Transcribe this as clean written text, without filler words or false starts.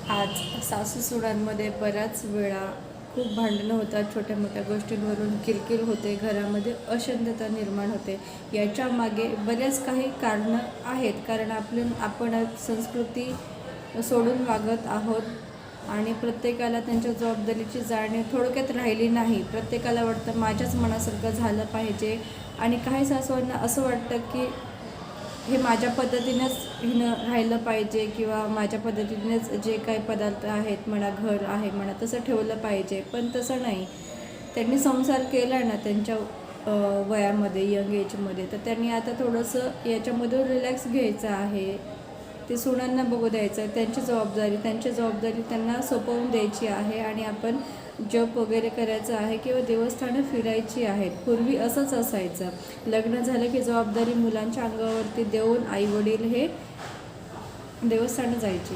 आज सासू-सुनांमध्ये बऱ्याच वेळा खूप भांडणं होतात. छोट्या मोठ्या गोष्टींवरून किरकिर होते, घरामध्ये अशांतता निर्माण होते. याच्यामागे बऱ्याच काही कारणं आहेत. कारण आपण संस्कृती सोडून वागत आहोत आणि प्रत्येकाला त्यांच्या जबाबदारीची जाणीव थोडक्यात राहिली नाही. प्रत्येकाला वाटतं माझ्याच मनासारखं झालं पाहिजे आणि काही सासूंना असं वाटतं की हे माझ्या पद्धतीनेच राहिलं पाहिजे किंवा माझ्या पद्धतीनेच जे काही पदार्थ आहेत म्हणा, घर आहे म्हणा, तसं ठेवलं पाहिजे. पण तसं नाही. त्यांनी संसार केला ना त्यांच्या वयामध्ये, यंग एजमध्ये, तर त्यांनी आता थोडंसं याच्यामधून रिलॅक्स घ्यायचं आहे. ते सुनांना बघू द्यायचं, त्यांची जबाबदारी त्यांना सोपवून द्यायची आहे आणि आपण जॉब वगैरे करायचं आहे किंवा देवस्थानं फिरायची आहेत. पूर्वी असंच असायचं, लग्न झालं की जबाबदारी मुलांच्या अंगावरती देऊन आईवडील हे देवस्थानं जायचे.